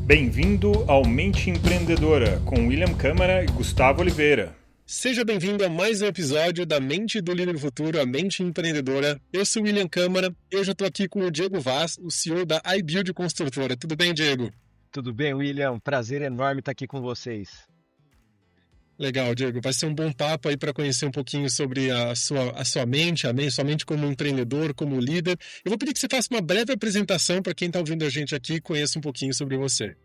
Bem-vindo ao Mente Empreendedora, com William Câmara e Gustavo Oliveira. Seja bem-vindo a mais um episódio da Mente do Líder do Futuro, a Mente Empreendedora. Eu sou o William Câmara e hoje eu estou aqui com o Diego Vaz, o CEO da iBuild Construtora. Tudo bem, Diego? Tudo bem, William? Prazer enorme estar aqui com vocês. Legal, Diego. Vai ser um bom papo aí para conhecer um pouquinho sobre a sua mente, sua mente como empreendedor, como líder. Eu vou pedir que você faça uma breve apresentação para quem está ouvindo a gente aqui e conheça um pouquinho sobre você.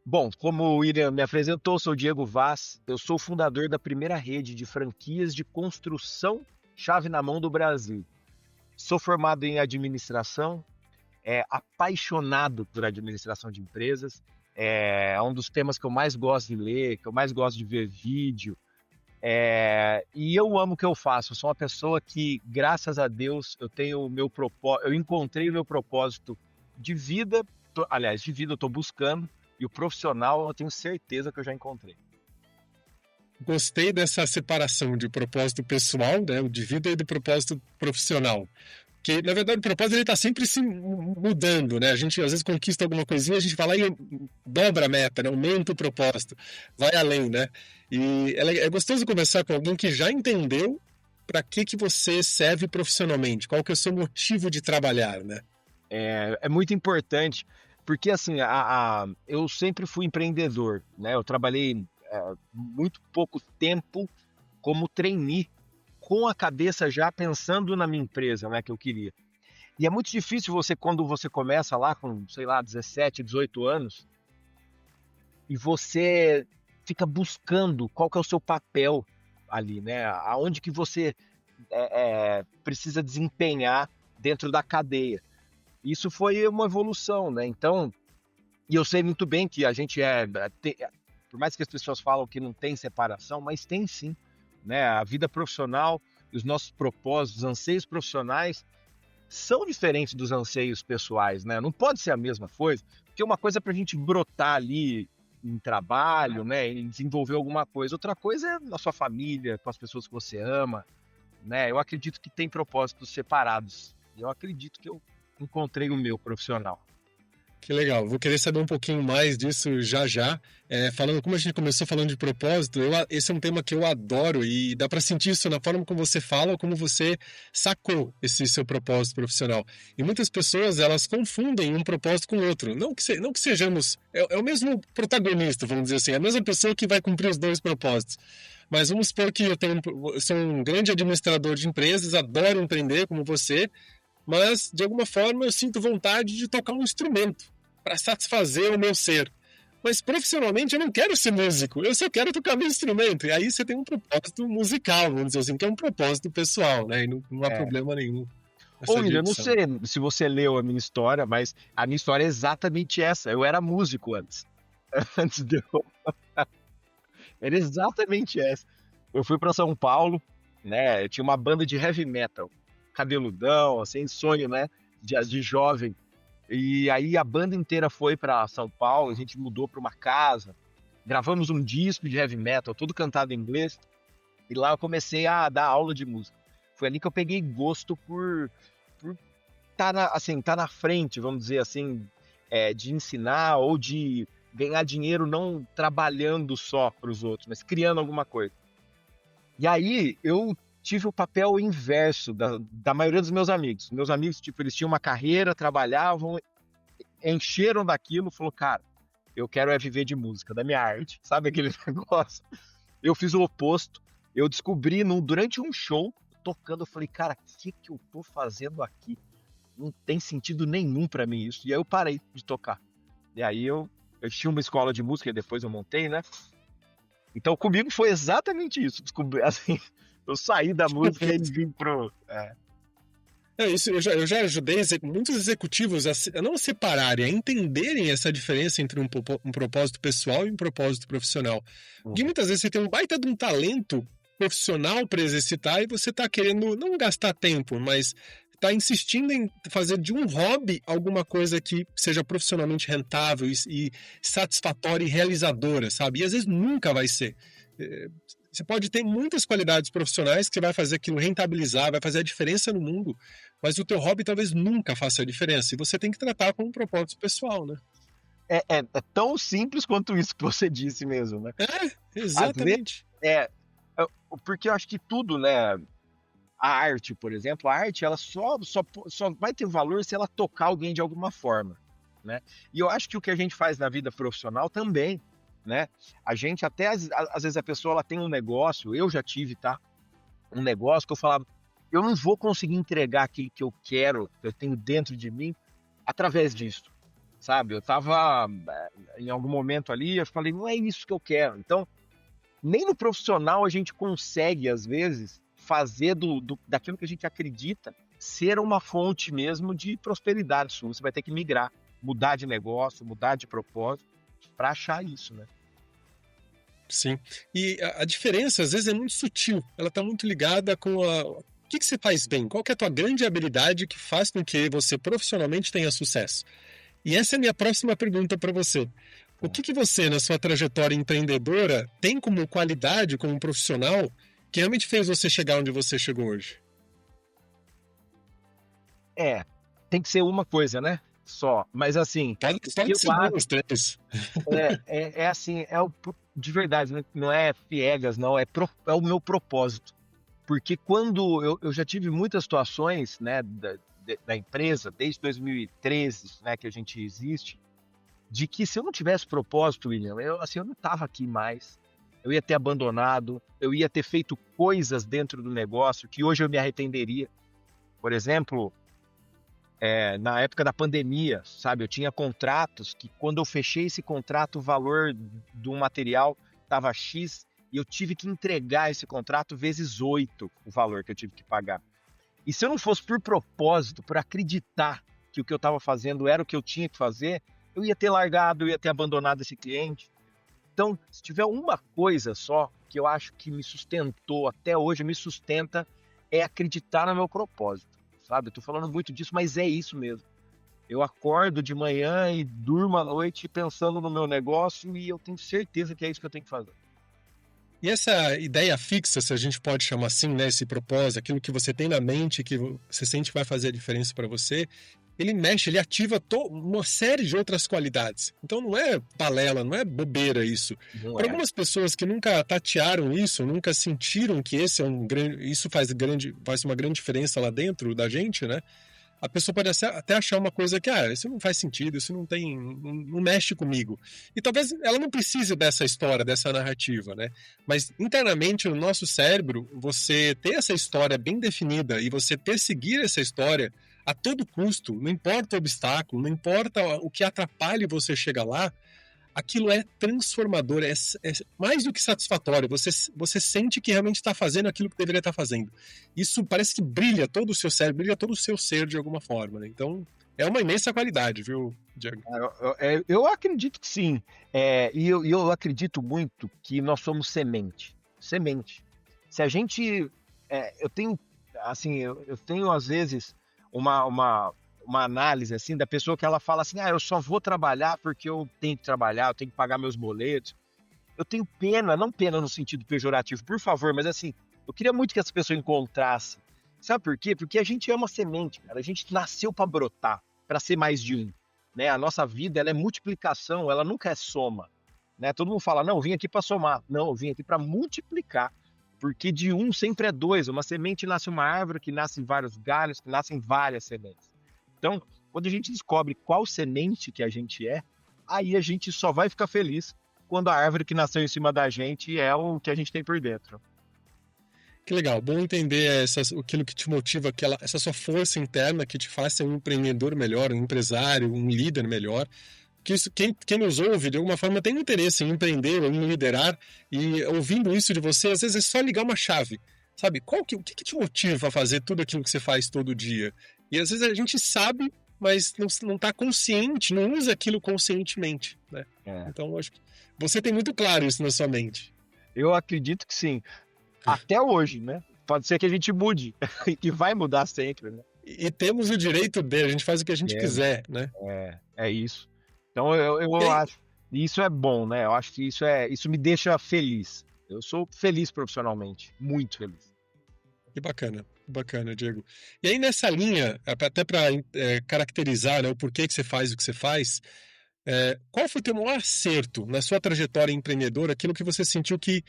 Bom, como o William me apresentou, sou o Diego Vaz. Eu sou o fundador da primeira rede de franquias de construção chave na mão do Brasil. Sou formado em administração, apaixonado por administração de empresas. É um dos temas que eu mais gosto de ler, que eu mais gosto de ver vídeo. E eu amo o que eu faço. Eu sou uma pessoa que, graças a Deus, eu encontrei o meu propósito de vida. De vida eu estou buscando, e o profissional eu tenho certeza que eu já encontrei. Gostei dessa separação de propósito pessoal, né, de vida, e do propósito profissional. Que, na verdade, o propósito ele está sempre se mudando, né? A gente, às vezes, conquista alguma coisinha, a gente vai lá e dobra a meta, né? Aumenta o propósito, vai além, né? E é gostoso conversar com alguém que já entendeu para que você serve profissionalmente, qual que é o seu motivo de trabalhar, né? É muito importante, porque, assim, eu sempre fui empreendedor, né? Eu trabalhei muito pouco tempo como trainee, com a cabeça já pensando na minha empresa, né, que eu queria. E é muito difícil quando você começa lá com, 17, 18 anos, e você fica buscando qual que é o seu papel ali, né? Aonde que você precisa desempenhar dentro da cadeia. Isso foi uma evolução, né? Então, e eu sei muito bem que a gente por mais que as pessoas falam que não tem separação, mas tem sim, né? A vida profissional, os nossos propósitos, os anseios profissionais são diferentes dos anseios pessoais, né? Não pode ser a mesma coisa, porque uma coisa é para a gente brotar ali em trabalho, né? Em desenvolver alguma coisa. Outra coisa é na sua família, com as pessoas que você ama, né? Eu acredito que tem propósitos separados. Eu acredito que eu encontrei o meu profissional. Que legal, vou querer saber um pouquinho mais disso já já. Falando como a gente começou falando de propósito, esse é um tema que eu adoro e dá para sentir isso na forma como você fala, como você sacou esse seu propósito profissional. E muitas pessoas, elas confundem um propósito com o outro. Não que sejamos... É o mesmo protagonista, vamos dizer assim, é a mesma pessoa que vai cumprir os dois propósitos. Mas vamos supor que eu sou um grande administrador de empresas, adoro empreender como você, mas de alguma forma eu sinto vontade de tocar um instrumento para satisfazer o meu ser. Mas profissionalmente eu não quero ser músico, eu só quero tocar meu instrumento. E aí você tem um propósito musical, vamos dizer assim, que é um propósito pessoal, né? E não há problema nenhum. Ô, William, eu não sei se você leu a minha história, mas a minha história é exatamente essa. Eu era músico antes. Antes de eu... Era exatamente essa. Eu fui para São Paulo, né? Eu tinha uma banda de heavy metal, cabeludão, assim, sonho, né? De jovem. E aí a banda inteira foi para São Paulo, a gente mudou para uma casa, gravamos um disco de heavy metal, todo cantado em inglês, e lá eu comecei a dar aula de música. Foi ali que eu peguei gosto por tá na frente, vamos dizer assim, de ensinar ou de ganhar dinheiro não trabalhando só para os outros, mas criando alguma coisa. E aí eu tive o papel inverso da maioria dos meus amigos. Meus amigos, tipo, eles tinham uma carreira, trabalhavam, encheram daquilo, falou, cara, eu quero viver de música, da minha arte, sabe aquele negócio? Eu fiz o oposto, eu descobri durante um show, tocando, eu falei, cara, o que eu tô fazendo aqui? Não tem sentido nenhum pra mim isso. E aí eu parei de tocar. E aí eu tinha uma escola de música, e depois eu montei, né? Então comigo foi exatamente isso, descobri, assim... Eu saí da música e vim pro... Isso, eu já ajudei muitos executivos a não separarem, a entenderem essa diferença entre um propósito pessoal e um propósito profissional. Porque muitas vezes você tem um baita de um talento profissional para exercitar e você está querendo não gastar tempo, mas está insistindo em fazer de um hobby alguma coisa que seja profissionalmente rentável e satisfatória e realizadora, sabe? E às vezes nunca vai ser. Você pode ter muitas qualidades profissionais que você vai fazer aquilo rentabilizar, vai fazer a diferença no mundo, mas o teu hobby talvez nunca faça a diferença. E você tem que tratar com um propósito pessoal, né? é tão simples quanto isso que você disse mesmo, né? Às vezes, Exatamente. é, porque eu acho que tudo, né? A arte, por exemplo, a arte ela só vai ter valor se ela tocar alguém de alguma forma, né? E eu acho que o que a gente faz na vida profissional também, né? A gente até às vezes a pessoa ela tem um negócio, eu já tive, tá? Um negócio que eu falava, eu não vou conseguir entregar aquilo que eu quero, que eu tenho dentro de mim, através disso, sabe? Eu tava em algum momento ali, eu falei, não é isso que eu quero. Então, nem no profissional a gente consegue, às vezes, fazer daquilo que a gente acredita ser uma fonte mesmo de prosperidade sua. Você vai ter que migrar, mudar de negócio, mudar de propósito para achar isso, né? Sim. E a diferença, às vezes, é muito sutil. Ela está muito ligada com o que você faz bem? Qual que é a tua grande habilidade que faz com que você profissionalmente tenha sucesso? E essa é a minha próxima pergunta para você. O que você, na sua trajetória empreendedora, tem como qualidade, como profissional, que realmente fez você chegar onde você chegou hoje? É, tem que ser uma coisa, né? Só. Mas assim, o que Pode eu ser acho duas, três. é assim, de verdade, não é piegas, não, é o meu propósito. Porque quando eu já tive muitas situações, né, da empresa, desde 2013, né, que a gente existe, de que se eu não tivesse propósito, William, eu não estava aqui mais. Eu ia ter abandonado, eu ia ter feito coisas dentro do negócio que hoje eu me arrependeria. Por exemplo, na época da pandemia, sabe, eu tinha contratos que quando eu fechei esse contrato, o valor do material estava X e eu tive que entregar esse contrato vezes 8 o valor que eu tive que pagar. E se eu não fosse por propósito, por acreditar que o que eu estava fazendo era o que eu tinha que fazer, eu ia ter largado, eu ia ter abandonado esse cliente. Então, se tiver uma coisa só que eu acho que me sustentou até hoje, me sustenta, é acreditar no meu propósito, sabe? Eu tô falando muito disso, mas é isso mesmo. Eu acordo de manhã e durmo à noite pensando no meu negócio e eu tenho certeza que é isso que eu tenho que fazer. E essa ideia fixa, se a gente pode chamar assim, né, esse propósito, aquilo que você tem na mente, que você sente que vai fazer a diferença para você, ele mexe, ele ativa uma série de outras qualidades. Então não é balela, não é bobeira isso. Não Para é? algumas pessoas que nunca tatearam isso, nunca sentiram que esse é isso faz uma grande diferença lá dentro da gente, né? A pessoa pode até achar uma coisa que, isso não faz sentido, isso não mexe comigo. E talvez ela não precise dessa história, dessa narrativa, né? Mas internamente no nosso cérebro, você ter essa história bem definida e você perseguir essa história a todo custo, não importa o obstáculo, não importa o que atrapalhe você chegar lá, aquilo é transformador, é mais do que satisfatório. Você sente que realmente está fazendo aquilo que deveria estar fazendo. Isso parece que brilha todo o seu cérebro, brilha todo o seu ser de alguma forma, né? Então, é uma imensa qualidade, viu, Diego? Eu acredito que sim. E eu acredito muito que nós somos semente. Semente. Se a gente. Eu tenho, assim, eu tenho às vezes uma análise assim da pessoa que ela fala assim, eu só vou trabalhar porque eu tenho que trabalhar, eu tenho que pagar meus boletos. Eu tenho pena, não pena no sentido pejorativo, por favor, mas assim, eu queria muito que essa pessoa encontrasse. Sabe por quê? Porque a gente é uma semente, cara. A gente nasceu para brotar, para ser mais de um, né? A nossa vida, ela é multiplicação, ela nunca é soma, né? Todo mundo fala, não, eu vim aqui para somar. Não, eu vim aqui para multiplicar. Porque de um sempre é dois. Uma semente nasce uma árvore, que nasce em vários galhos, que nascem várias sementes. Então, quando a gente descobre qual semente que a gente é, aí a gente só vai ficar feliz quando a árvore que nasceu em cima da gente é o que a gente tem por dentro. Que legal, bom entender aquilo que te motiva, essa sua força interna que te faz ser um empreendedor melhor, um empresário, um líder melhor. Que isso, quem nos ouve, de alguma forma, tem interesse em empreender ou em liderar, e ouvindo isso de você, às vezes é só ligar uma chave. Sabe, o que te motiva a fazer tudo aquilo que você faz todo dia? E às vezes a gente sabe, mas não está consciente, não usa aquilo conscientemente, né? É. Então, eu acho que você tem muito claro isso na sua mente. Eu acredito que sim. Até hoje, né? Pode ser que a gente mude, e vai mudar sempre, né? E temos o direito a gente faz o que a gente quiser, né? É isso. Então eu E aí, acho, e isso é bom, né? Eu acho que isso me deixa feliz. Eu sou feliz profissionalmente, muito feliz. que bacana, Diego. E aí nessa linha, até para caracterizar, né, o porquê que você faz o que você faz, Qual foi o teu maior acerto na sua trajetória empreendedora, aquilo que você sentiu que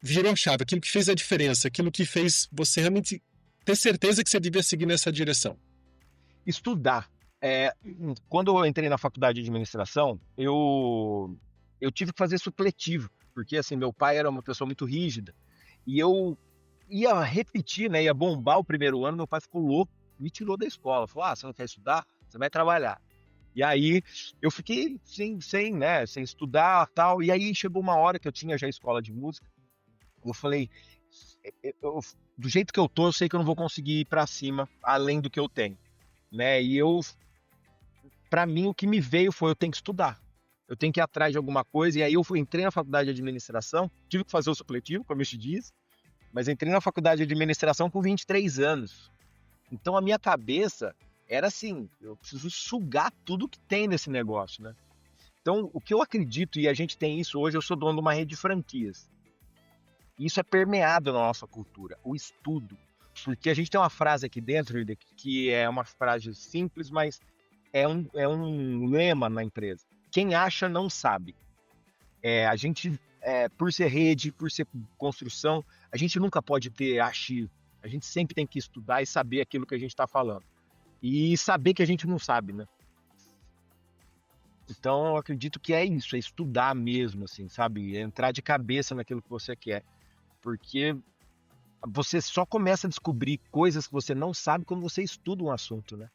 virou a chave, aquilo que fez a diferença, aquilo que fez você realmente ter certeza que você devia seguir nessa direção? Estudar. Quando eu entrei na faculdade de administração, eu tive que fazer supletivo, porque assim, meu pai era uma pessoa muito rígida, e eu ia repetir, né, ia bombar o primeiro ano, meu pai ficou louco, me tirou da escola, falou, você não quer estudar? Você vai trabalhar. E aí eu fiquei sem estudar tal, e aí chegou uma hora que eu tinha já escola de música, eu falei, do jeito que eu tô, eu sei que eu não vou conseguir ir para cima, além do que eu tenho, né, para mim o que me veio foi, eu tenho que estudar, eu tenho que ir atrás de alguma coisa, e aí entrei na faculdade de administração, tive que fazer o supletivo, como eu te disse, mas entrei na faculdade de administração com 23 anos. Então a minha cabeça era assim, eu preciso sugar tudo que tem nesse negócio, né? Então o que eu acredito, e a gente tem isso hoje, eu sou dono de uma rede de franquias. E isso é permeado na nossa cultura, o estudo. Porque a gente tem uma frase aqui dentro, que é uma frase simples, mas é um lema na empresa. Quem acha não sabe. A gente, por ser rede, por ser construção, a gente nunca pode ter achismo. A gente sempre tem que estudar e saber aquilo que a gente está falando. E saber que a gente não sabe, né? Então, eu acredito que é isso, é estudar mesmo, assim, sabe? Entrar de cabeça naquilo que você quer. Porque você só começa a descobrir coisas que você não sabe quando você estuda um assunto, né?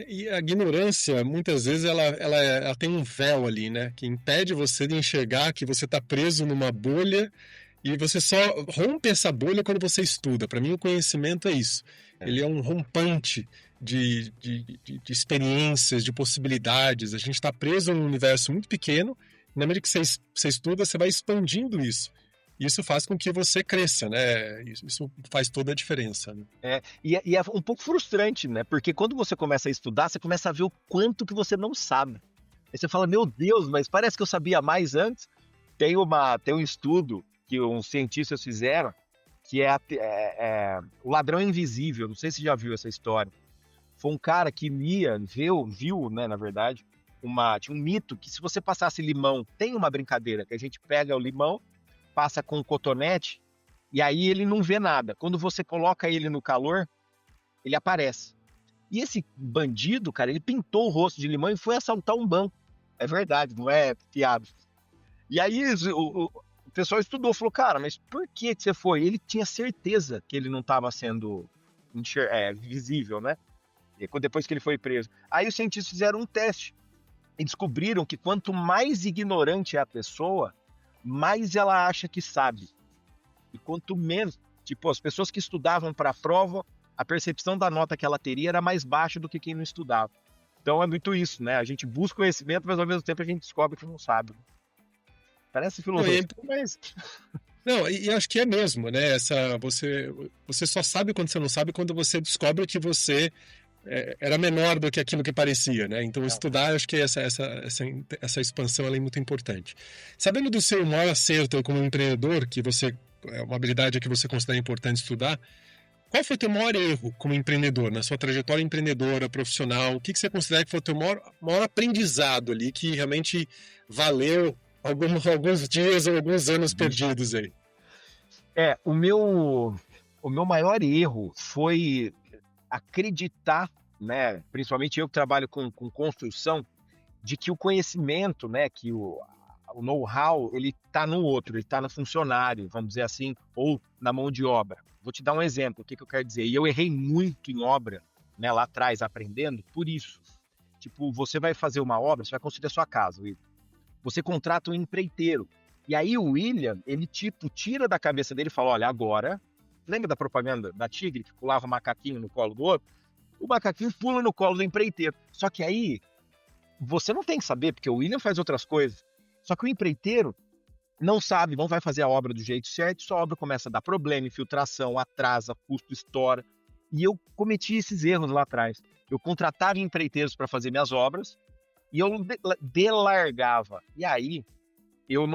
E a ignorância, muitas vezes, ela tem um véu ali, né? Que impede você de enxergar que você está preso numa bolha e você só rompe essa bolha quando você estuda. Para mim, o conhecimento é isso. Ele é um rompante de experiências, de possibilidades. A gente está preso num universo muito pequeno. Na medida que você estuda, você vai expandindo isso. Isso faz com que você cresça, né? Isso faz toda a diferença, né? E é um pouco frustrante, né? Porque quando você começa a estudar, você começa a ver o quanto que você não sabe. Aí você fala, meu Deus, mas parece que eu sabia mais antes. Tem um estudo que uns cientistas fizeram, que é o ladrão invisível. Não sei se você já viu essa história. Foi um cara que viu, né, na verdade, tinha um mito que se você passasse limão, tem uma brincadeira, que a gente pega o limão, passa com um cotonete, e aí ele não vê nada. Quando você coloca ele no calor, ele aparece. E esse bandido, cara, ele pintou o rosto de limão e foi assaltar um banco. É verdade, não é piada. E aí o pessoal estudou, falou, cara, mas por que você foi? Ele tinha certeza que ele não estava sendo visível, né? Depois que ele foi preso. Aí os cientistas fizeram um teste e descobriram que quanto mais ignorante é a pessoa, mais ela acha que sabe. E quanto menos, tipo, as pessoas que estudavam para a prova, a percepção da nota que ela teria era mais baixa do que quem não estudava. Então é muito isso, né? A gente busca conhecimento, mas ao mesmo tempo a gente descobre que não sabe. Parece filosofia, mas... Não, e acho que é mesmo, né? Você só sabe quando você não sabe, quando você descobre que você era menor do que aquilo que parecia, né? Então, estudar, acho que essa expansão ela é muito importante. Sabendo do seu maior acerto como empreendedor, que é uma habilidade que você considera importante estudar, qual foi o teu maior erro como empreendedor, na sua trajetória empreendedora, profissional? O que você considera que foi o teu maior aprendizado ali, que realmente valeu alguns dias ou alguns anos perdidos aí? O meu maior erro foi acreditar, né, principalmente eu que trabalho com construção, de que o conhecimento, né, que o know-how, ele está no outro, ele está no funcionário, vamos dizer assim, ou na mão de obra. Vou te dar um exemplo, o que eu quero dizer. E eu errei muito em obra, né, lá atrás, aprendendo, por isso. Tipo, você vai fazer uma obra, você vai construir a sua casa, William. Você contrata um empreiteiro. E aí o William, ele tipo, tira da cabeça dele e fala, olha, agora... Lembra da propaganda da Tigre, que pulava o macaquinho no colo do outro? O macaquinho pula no colo do empreiteiro. Só que aí, você não tem que saber, porque o William faz outras coisas. Só que o empreiteiro não sabe, não vai fazer a obra do jeito certo, sua obra começa a dar problema, infiltração, atrasa, custo estoura. E eu cometi esses erros lá atrás. Eu contratava empreiteiros para fazer minhas obras e eu delargava. E aí, eu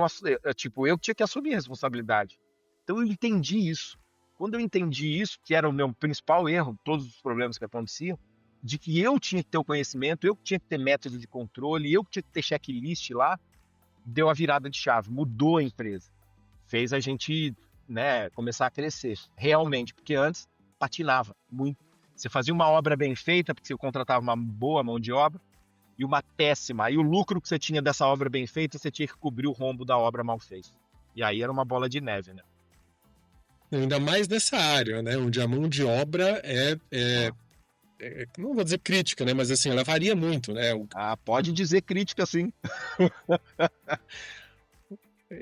tinha que assumir a responsabilidade. Então eu entendi isso. Quando eu entendi isso, que era o meu principal erro, todos os problemas que aconteciam, de que eu tinha que ter o conhecimento, eu que tinha que ter método de controle, eu que tinha que ter checklist lá, deu a virada de chave, mudou a empresa. Fez a gente, né, começar a crescer, realmente, porque antes patinava muito. Você fazia uma obra bem feita, porque você contratava uma boa mão de obra, e uma péssima. Aí o lucro que você tinha dessa obra bem feita, você tinha que cobrir o rombo da obra mal feita. E aí era uma bola de neve, né? Ainda mais nessa área, né? Onde a mão de obra não vou dizer crítica, né? Mas assim, ela varia muito, né? Pode dizer crítica, sim.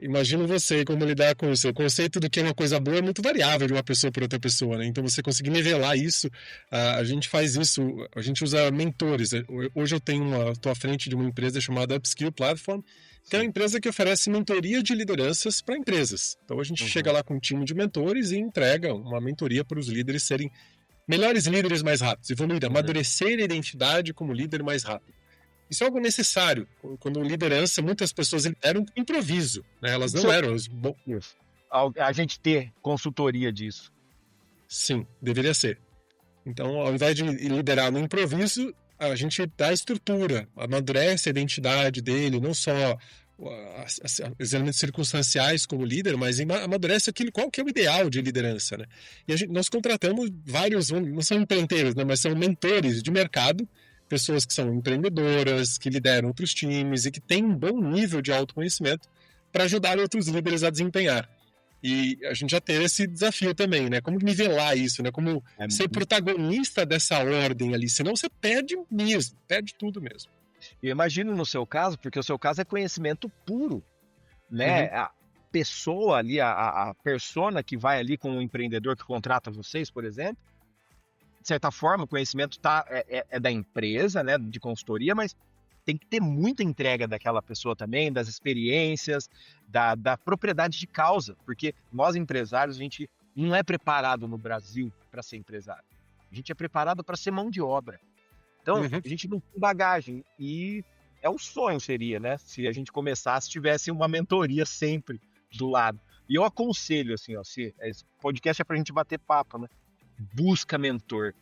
Imagino você como lidar com isso. O conceito do que é uma coisa boa é muito variável de uma pessoa para outra pessoa, né? Então você conseguir nivelar isso, a gente faz isso, a gente usa mentores. Hoje estou à frente de uma empresa chamada Upskill Platform, que é uma empresa que oferece mentoria de lideranças para empresas. Então a gente chega lá com um time de mentores e entrega uma mentoria para os líderes serem melhores líderes mais rápidos, evoluir, amadurecer a identidade como líder mais rápido. Isso é algo necessário. Quando liderança, muitas pessoas lideram com improviso, né? Elas não eram... Isso. A gente ter consultoria disso. Sim, deveria ser. Então, ao invés de liderar no improviso, a gente dá estrutura, amadurece a identidade dele, não só os elementos circunstanciais como líder, mas amadurece aquilo, qual que é o ideal de liderança, né? E nós contratamos vários, não são empreendedores, né? Mas são mentores de mercado, pessoas que são empreendedoras, que lideram outros times e que têm um bom nível de autoconhecimento para ajudar outros líderes a desempenhar. E a gente já teve esse desafio também, né? Como nivelar isso, né? Como ser protagonista dessa ordem ali, senão você perde mesmo, perde tudo mesmo. Eu imagino no seu caso, porque o seu caso é conhecimento puro, né? A pessoa ali, a persona que vai ali com o empreendedor que contrata vocês, por exemplo, de certa forma, o conhecimento é da empresa, né, de consultoria, mas tem que ter muita entrega daquela pessoa também, das experiências, da propriedade de causa, porque nós empresários, a gente não é preparado no Brasil para ser empresário. A gente é preparado para ser mão de obra. Então, a gente não tem bagagem e é um sonho seria, né, se a gente começasse, tivesse uma mentoria sempre do lado. E eu aconselho, assim, ó, se esse podcast é para a gente bater papo, né? Busca mentor,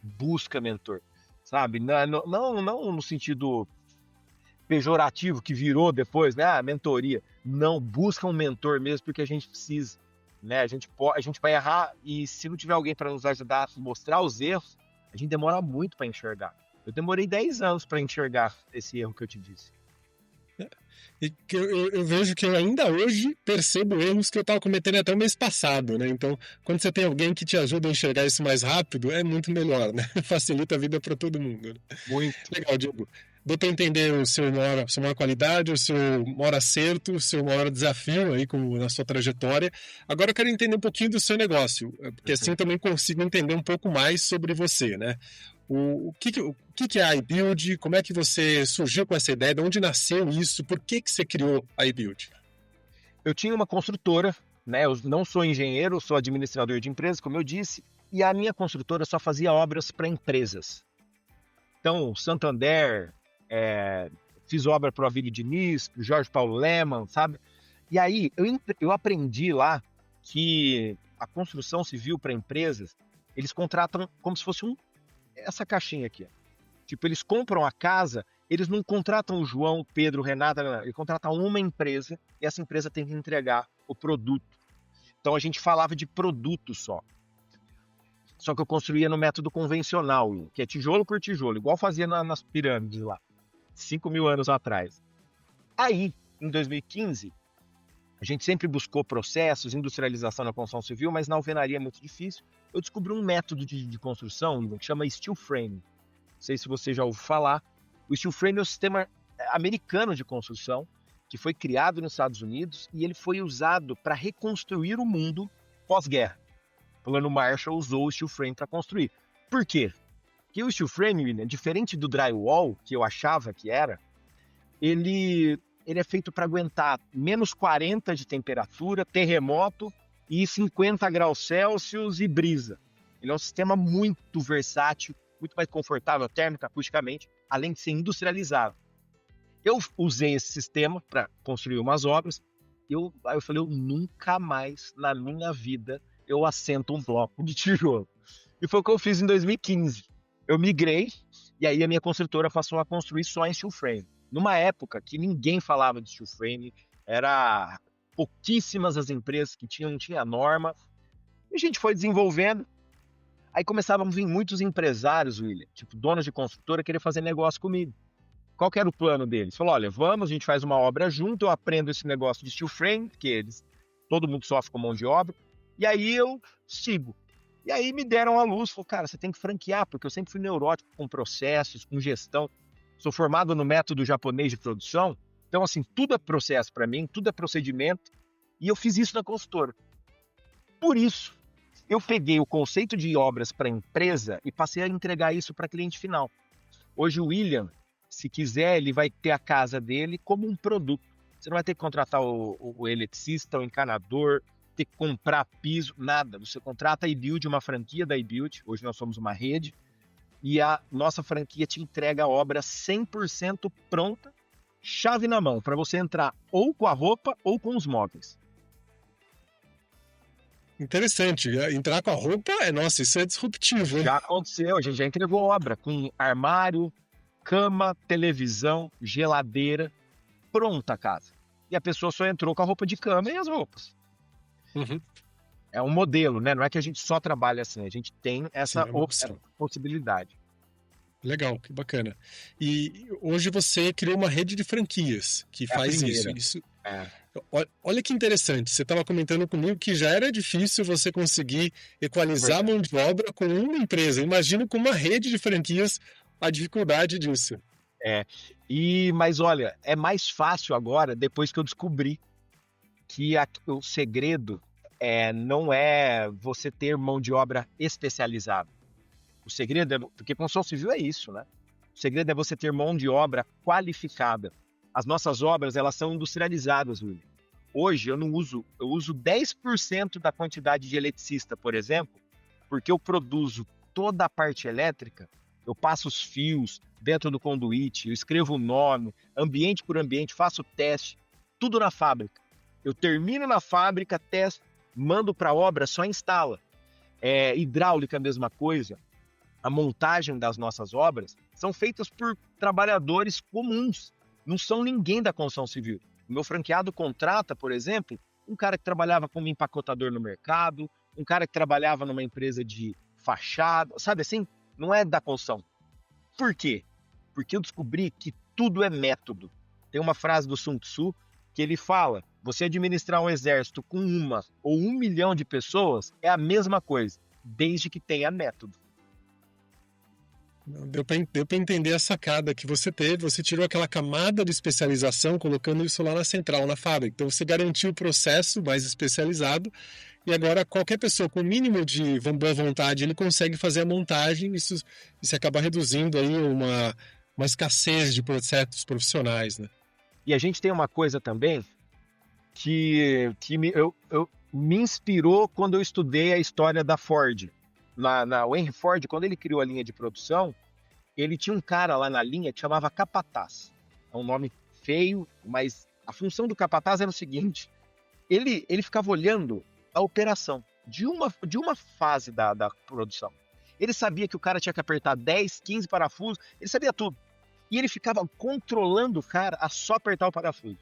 sabe? Não no sentido pejorativo que virou depois, né? Mentoria. Não, busca um mentor mesmo, porque a gente precisa, né? A gente vai errar e se não tiver alguém para nos ajudar a mostrar os erros, a gente demora muito para enxergar. Eu demorei 10 anos para enxergar esse erro que eu te disse. E que eu vejo que eu ainda hoje percebo erros que eu estava cometendo até o mês passado, né? Então, quando você tem alguém que te ajuda a enxergar isso mais rápido, é muito melhor, né? Facilita a vida para todo mundo. Né? Muito. Legal, Diego. Deu para entender a sua maior qualidade, o seu maior acerto, o seu maior desafio aí na sua trajetória. Agora eu quero entender um pouquinho do seu negócio, porque assim eu também consigo entender um pouco mais sobre você, né? O que é a iBuild? Como é que você surgiu com essa ideia? De onde nasceu isso? Por que você criou a iBuild? Eu tinha uma construtora, né? Eu não sou engenheiro, sou administrador de empresas, como eu disse, e a minha construtora só fazia obras para empresas. Então, Santander, fiz obra para o Avílio Diniz, para o Jorge Paulo Lemann, sabe? E aí eu aprendi lá que a construção civil para empresas, eles contratam como se fosse essa caixinha aqui. Tipo, eles compram a casa, eles não contratam o João, o Pedro, o Renato, eles contratam uma empresa e essa empresa tem que entregar o produto. Então a gente falava de produto só. Só que eu construía no método convencional, que é tijolo por tijolo, igual fazia nas pirâmides lá, 5.000 anos atrás. Aí, em 2015, a gente sempre buscou processos, industrialização na construção civil, mas na alvenaria é muito difícil. Eu descobri um método de construção que chama Steel Frame. Não sei se você já ouviu falar. O Steel Frame é um sistema americano de construção que foi criado nos Estados Unidos e ele foi usado para reconstruir o mundo pós-guerra. O plano Marshall usou o Steel Frame para construir. Por quê? Porque o Steel Frame, diferente do drywall, que eu achava que era, ele é feito para aguentar menos 40 de temperatura, terremoto e 50 graus Celsius e brisa. Ele é um sistema muito versátil, muito mais confortável térmica, acusticamente, além de ser industrializado. Eu usei esse sistema para construir umas obras. Aí eu falei, eu nunca mais na minha vida eu assento um bloco de tijolo. E foi o que eu fiz em 2015. Eu migrei, E aí a minha construtora passou a construir só em steel frame. Numa época que ninguém falava de steel frame, era pouquíssimas as empresas que tinham, não tinha norma. E a gente foi desenvolvendo. Aí começavam a vir muitos empresários, William, tipo donos de construtora, querer fazer negócio comigo. Qual que era o plano deles? Falou, olha, vamos, a gente faz uma obra junto, eu aprendo esse negócio de steel frame, porque todo mundo sofre com mão de obra, e aí eu sigo. E aí me deram a luz, falou, cara, você tem que franquear, porque eu sempre fui neurótico com processos, com gestão. Sou formado no método japonês de produção, então assim, tudo é processo para mim, tudo é procedimento, e eu fiz isso na consultora. Por isso, eu peguei o conceito de obras para empresa e passei a entregar isso para cliente final. Hoje o William, se quiser, ele vai ter a casa dele como um produto. Você não vai ter que contratar o eletricista, o encanador, ter que comprar piso, nada. Você contrata a iBuild, uma franquia da iBuild, hoje nós somos uma rede, e a nossa franquia te entrega a obra 100% pronta, chave na mão, para você entrar ou com a roupa ou com os móveis. Interessante. Entrar com a roupa, nossa, isso é disruptivo, hein? Já aconteceu, a gente já entregou obra com armário, cama, televisão, geladeira, pronta a casa. E a pessoa só entrou com a roupa de cama e as roupas. Uhum. É um modelo, né? Não é que a gente só trabalha assim, a gente tem essa Sim, é uma opção. possibilidade. Legal, que bacana. E hoje você criou uma rede de franquias que a faz primeira. isso. É. Olha que interessante, você estava comentando comigo que já era difícil você conseguir equalizar a mão de obra com uma empresa. Imagino com uma rede de franquias a dificuldade disso. Mas olha, é mais fácil agora, depois que eu descobri que o segredo não é você ter mão de obra especializada. O segredo porque construção civil é isso, né? O segredo é você ter mão de obra qualificada. As nossas obras, elas são industrializadas, William. Hoje eu uso 10% da quantidade de eletricista, por exemplo, porque eu produzo toda a parte elétrica, eu passo os fios dentro do conduíte, eu escrevo o nome, ambiente por ambiente, faço teste, tudo na fábrica. Eu termino na fábrica, testo, mando para a obra, só instala. Hidráulica, a mesma coisa. A montagem das nossas obras são feitas por trabalhadores comuns, não são ninguém da construção civil. O meu franqueado contrata, por exemplo, um cara que trabalhava como empacotador no mercado, um cara que trabalhava numa empresa de fachada, sabe assim? Não é da construção. Por quê? Porque eu descobri que tudo é método. Tem uma frase do Sun Tzu que ele fala, você administrar um exército com 1 ou 1 milhão de pessoas é a mesma coisa, desde que tenha método. Deu para entender a sacada que você teve. Você tirou aquela camada de especialização, colocando isso lá na central, na fábrica. Então você garantiu o processo mais especializado e agora qualquer pessoa com o mínimo de boa vontade, ele consegue fazer a montagem. Isso acaba reduzindo aí uma escassez de processos profissionais, né? E a gente tem uma coisa também que me inspirou quando eu estudei a história da Ford. O Henry Ford, quando ele criou a linha de produção, ele tinha um cara lá na linha que chamava capataz. É um nome feio, mas a função do capataz era o seguinte, ele ficava olhando a operação de uma fase da produção. Ele sabia que o cara tinha que apertar 10, 15 parafusos, ele sabia tudo. E ele ficava controlando o cara a só apertar o parafuso.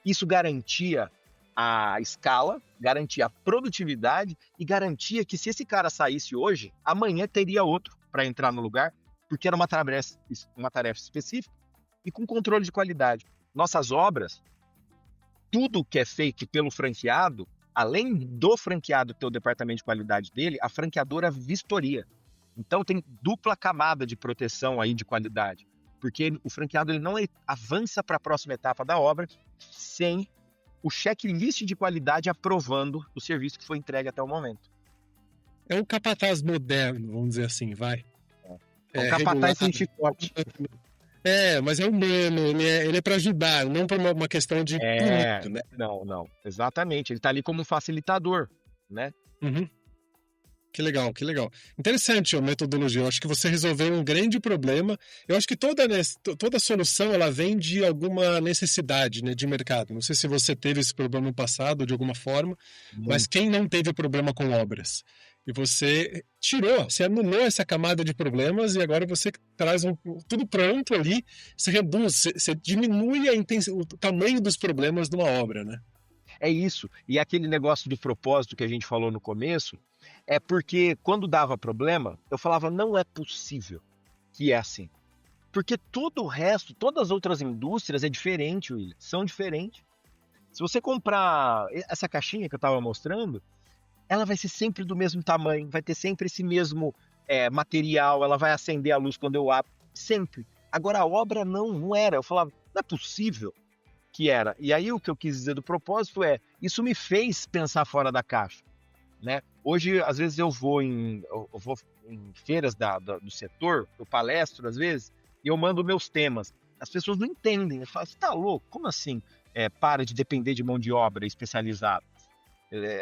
Isso garantia a escala, garantia a produtividade e garantia que se esse cara saísse hoje, amanhã teria outro para entrar no lugar, porque era uma tarefa específica e com controle de qualidade. Nossas obras, tudo que é feito pelo franqueado, além do franqueado ter o departamento de qualidade dele, a franqueadora vistoria. Então tem dupla camada de proteção aí de qualidade, porque o franqueado ele não avança para a próxima etapa da obra sem o checklist de qualidade aprovando o serviço que foi entregue até o momento. É um capataz moderno, vamos dizer assim, vai. É um capataz sem chicote. Mas é humano, ele é para ajudar, não para uma questão de punir, né? Não, exatamente. Ele está ali como um facilitador, né? Uhum. Que legal. Interessante a metodologia. Eu acho que você resolveu um grande problema. Eu acho que toda solução ela vem de alguma necessidade, né, de mercado. Não sei se você teve esse problema no passado de alguma forma, mas quem não teve problema com obras? e você você anulou essa camada de problemas e agora você traz tudo pronto ali, você reduz, você diminui o tamanho dos problemas de uma obra, né? É isso. E aquele negócio de propósito que a gente falou no começo, é porque quando dava problema, eu falava, não é possível que é assim. Porque todo o resto, todas as outras indústrias é diferente, William. São diferentes. Se você comprar essa caixinha que eu estava mostrando, ela vai ser sempre do mesmo tamanho, vai ter sempre esse mesmo material, ela vai acender a luz quando eu abro, sempre. Agora a obra não era. Eu falava, não é possível que era. E aí o que eu quis dizer do propósito isso me fez pensar fora da caixa, né? Hoje, às vezes eu vou em feiras do setor, eu palestro às vezes, e eu mando meus temas. As pessoas não entendem, eu falo, você tá louco? Como assim? Para de depender de mão de obra especializada.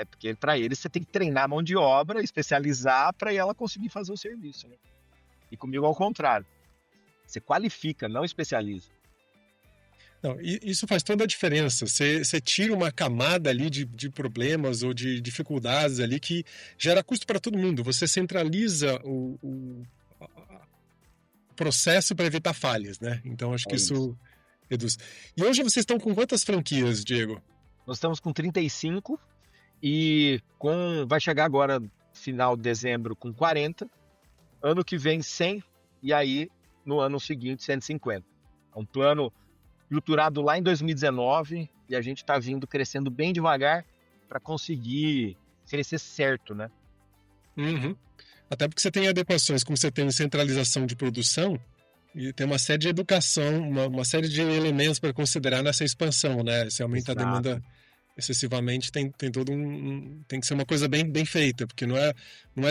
Porque para eles você tem que treinar a mão de obra, especializar para ela conseguir fazer o serviço, né? E comigo ao contrário. Você qualifica, não especializa. Não, isso faz toda a diferença. Você tira uma camada ali de problemas ou de dificuldades ali que gera custo para todo mundo. Você centraliza o processo para evitar falhas, né? Então acho que isso reduz. E hoje vocês estão com quantas franquias, Diego? Nós estamos com 35 e vai chegar agora, final de dezembro, com 40. Ano que vem, 100. E aí, no ano seguinte, 150. É um plano estruturado lá em 2019 e a gente está vindo crescendo bem devagar para conseguir crescer certo, né? Uhum. Até porque você tem adequações, como você tem centralização de produção, e tem uma série de educação, uma série de elementos para considerar nessa expansão, né? Se aumenta a demanda excessivamente, tem todo tem que ser uma coisa bem feita, porque não é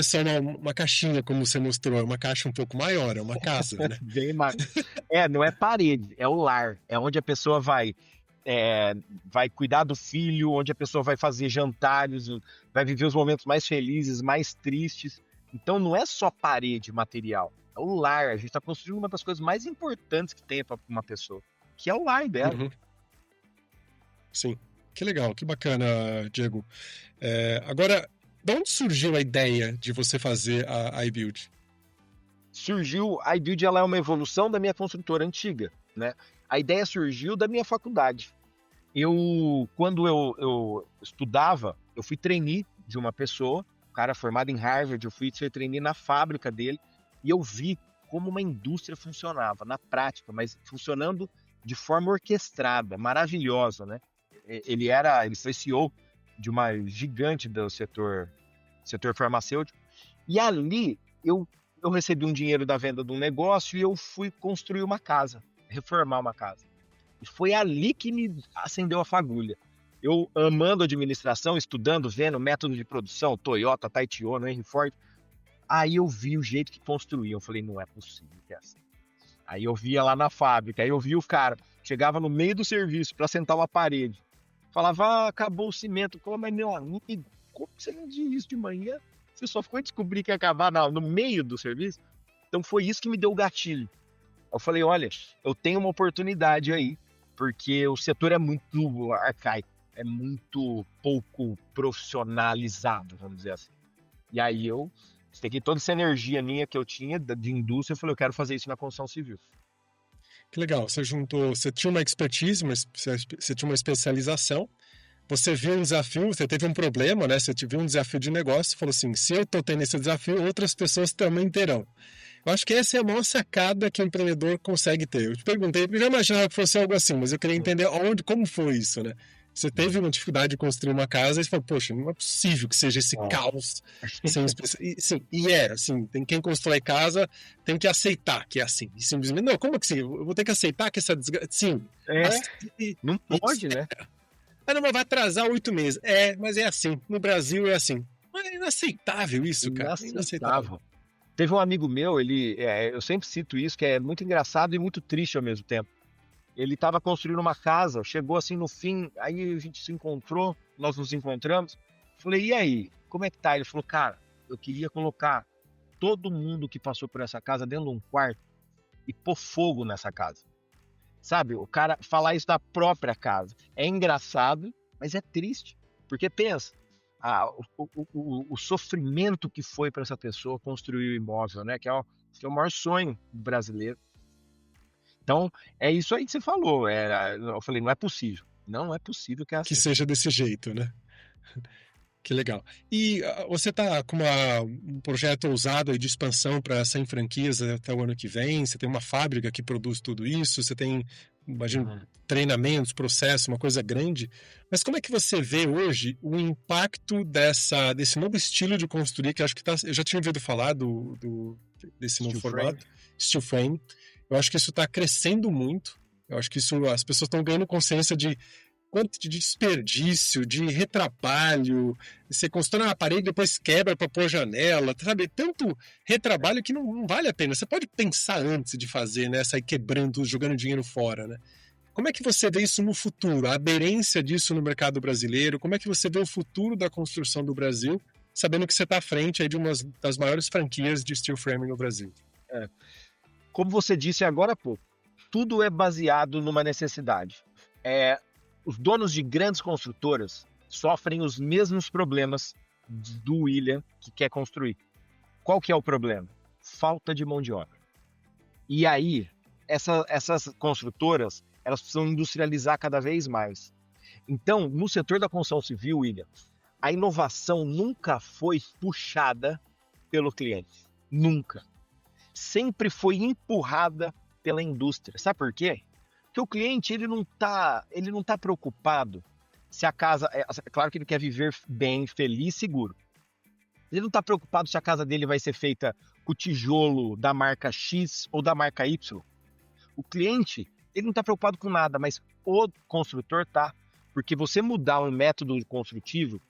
só uma caixinha, como você mostrou, é uma caixa um pouco maior, é uma casa, né? Bem mais. Não é parede, é o lar, é onde a pessoa vai cuidar do filho, onde a pessoa vai fazer jantares, vai viver os momentos mais felizes, mais tristes. Então não é só parede material, é o lar. A gente está construindo uma das coisas mais importantes que tem para uma pessoa, que é o lar dela. Uhum. Sim, que legal, que bacana, Diego. Agora, de onde surgiu a ideia de você fazer a iBuild? A iBuild, ela é uma evolução da minha construtora antiga, né? A ideia surgiu da minha faculdade. Quando eu estudava, eu fui trainee de uma pessoa, um cara formado em Harvard, eu fui ser trainee na fábrica dele, e eu vi como uma indústria funcionava, na prática, mas funcionando de forma orquestrada, maravilhosa, né? Ele foi CEO de uma gigante do setor farmacêutico, e ali eu recebi um dinheiro da venda de um negócio e eu fui construir uma casa, reformar uma casa. E foi ali que me acendeu a fagulha. Eu, amando administração, estudando, vendo método de produção, Toyota, Taitiano, Henry Ford, aí eu vi o jeito que construíam. Eu falei, não é possível que é assim. Aí eu via lá na fábrica, aí eu vi o cara, chegava no meio do serviço para sentar uma parede. Falava, acabou o cimento. Eu falei, mas meu amigo, como você não diz isso de manhã? Você só ficou descobrir que ia acabar no meio do serviço? Então foi isso que me deu o gatilho. Eu falei, olha, eu tenho uma oportunidade aí, porque o setor é muito arcaico, é muito pouco profissionalizado, vamos dizer assim. E aí eu destaquei toda essa energia minha que eu tinha de indústria, eu falei, eu quero fazer isso na construção civil. Que legal, você tinha uma expertise, você tinha uma especialização, você viu um desafio, você teve um problema, né? Você viu um desafio de negócio, falou assim, se eu estou tendo esse desafio, outras pessoas também terão. Eu acho que essa é a maior sacada que o empreendedor consegue ter. Eu te perguntei, eu já imaginava que fosse algo assim, mas eu queria entender como foi isso, né? Você teve uma dificuldade de construir uma casa e você falou, poxa, não é possível que seja esse caos sem assim, tem quem constrói casa tem que aceitar que é assim. E simplesmente, não, como assim? Eu vou ter que aceitar que essa desgraça... Sim. Assim, não pode, né? Não, mas vai atrasar 8 meses. Mas é assim. No Brasil é assim. Mas é inaceitável isso, cara. Inaceitável. Teve um amigo meu, eu sempre cito isso, que é muito engraçado e muito triste ao mesmo tempo. Ele estava construindo uma casa, chegou assim no fim, aí a gente se encontrou, nós nos encontramos. Falei, e aí, como é que tá? Ele falou, cara, eu queria colocar todo mundo que passou por essa casa dentro de um quarto e pôr fogo nessa casa. Sabe, o cara falar isso da própria casa. É engraçado, mas é triste. Porque pensa, o sofrimento que foi para essa pessoa construir o imóvel, né? Que é o maior sonho do brasileiro. Então, é isso aí que você falou. Eu falei, não é possível. Não é possível que é Que assim. seja desse jeito, né? Que legal. E você está com um projeto ousado aí de expansão para 100 franquias até o ano que vem? Você tem uma fábrica que produz tudo isso? Você tem, imagino, treinamentos, processos, uma coisa grande. Mas como é que você vê hoje o impacto desse novo estilo de construir, que acho que eu já tinha ouvido falar desse novo Steel formato, frame. steel frame. Eu acho que isso está crescendo muito. Eu acho que as pessoas estão ganhando consciência de quanto de desperdício, de retrabalho. Você constrói uma parede, depois quebra para pôr janela, sabe? Tanto retrabalho que não vale a pena. Você pode pensar antes de fazer, né? Sair quebrando, jogando dinheiro fora, né? Como é que você vê isso no futuro? A aderência disso no mercado brasileiro? Como é que você vê o futuro da construção do Brasil, sabendo que você está à frente aí de uma das maiores franquias de steel framing no Brasil? Como você disse agora há pouco, tudo é baseado numa necessidade. Os donos de grandes construtoras sofrem os mesmos problemas do William que quer construir. Qual que é o problema? Falta de mão de obra. E aí, essas construtoras, elas precisam industrializar cada vez mais. Então, no setor da construção civil, William, a inovação nunca foi puxada pelo cliente. Nunca. Sempre foi empurrada pela indústria. Sabe por quê? Porque o cliente ele não tá preocupado se a casa... É claro que ele quer viver bem, feliz, seguro. Ele não está preocupado se a casa dele vai ser feita com tijolo da marca X ou da marca Y. O cliente, ele não está preocupado com nada, mas o construtor tá. Porque você mudar um método construtivo,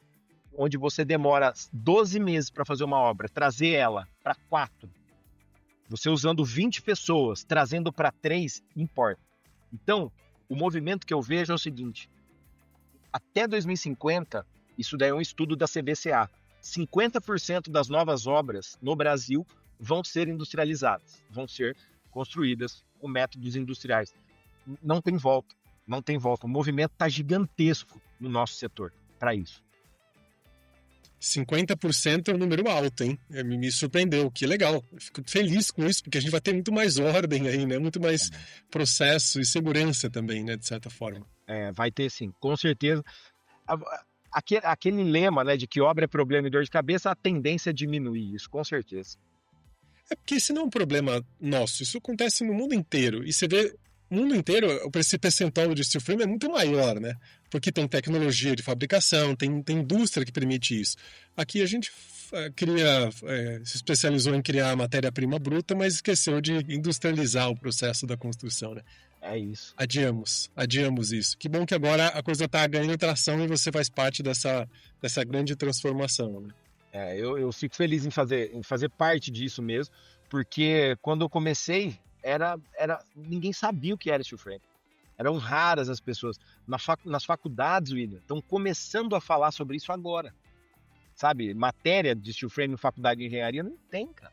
onde você demora 12 meses para fazer uma obra, trazer ela para 4, você usando 20 pessoas, trazendo para 3, importa. Então, o movimento que eu vejo é o seguinte: até 2050, isso daí é um estudo da CBCA, 50% das novas obras no Brasil vão ser industrializadas, vão ser construídas com métodos industriais. Não tem volta, não tem volta. O movimento está gigantesco no nosso setor para isso. 50% é um número alto, hein? Me surpreendeu, que legal. Eu fico feliz com isso, porque a gente vai ter muito mais ordem aí, né? Muito mais processo e segurança também, né? De certa forma. Vai ter sim, com certeza. Aquele lema, né, de que obra é problema e dor de cabeça, a tendência é diminuir isso, com certeza. É porque esse não é um problema nosso, isso acontece no mundo inteiro. E você vê, no mundo inteiro, esse percentual de steel frame é muito maior, né? Porque tem tecnologia de fabricação, tem indústria que permite isso. Aqui a gente se especializou em criar matéria-prima bruta, mas esqueceu de industrializar o processo da construção, né? É isso. Adiamos isso. Que bom que agora a coisa está ganhando tração e você faz parte dessa grande transformação, né? Eu fico feliz em fazer parte disso mesmo, porque quando eu comecei, ninguém sabia o que era steel frame. Eram raras as pessoas. Nas faculdades, William, estão começando a falar sobre isso agora. Sabe, matéria de steel frame na faculdade de engenharia não tem, cara,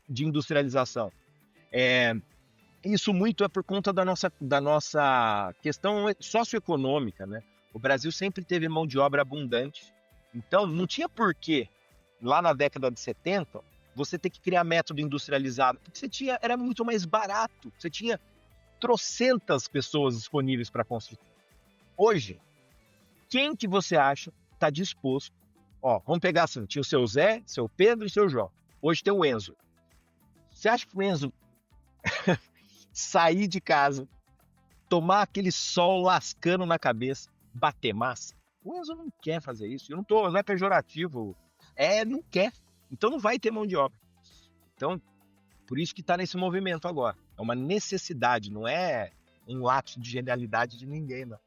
de industrialização. Isso muito é por conta da nossa questão socioeconômica, né? O Brasil sempre teve mão de obra abundante. Então, não tinha porquê, lá na década de 70, você ter que criar método industrializado. Porque era muito mais barato. Você tinha trocentas pessoas disponíveis para construir. Hoje, quem que você acha está disposto? Vamos pegar assim, tinha o seu Zé, seu Pedro e seu João. Hoje tem o Enzo. Você acha que o Enzo sair de casa, tomar aquele sol lascando na cabeça, bater massa? O Enzo não quer fazer isso. Não é pejorativo. Não quer. Então não vai ter mão de obra. Então, por isso que está nesse movimento agora. É uma necessidade, não é um lapso de genialidade de ninguém, não.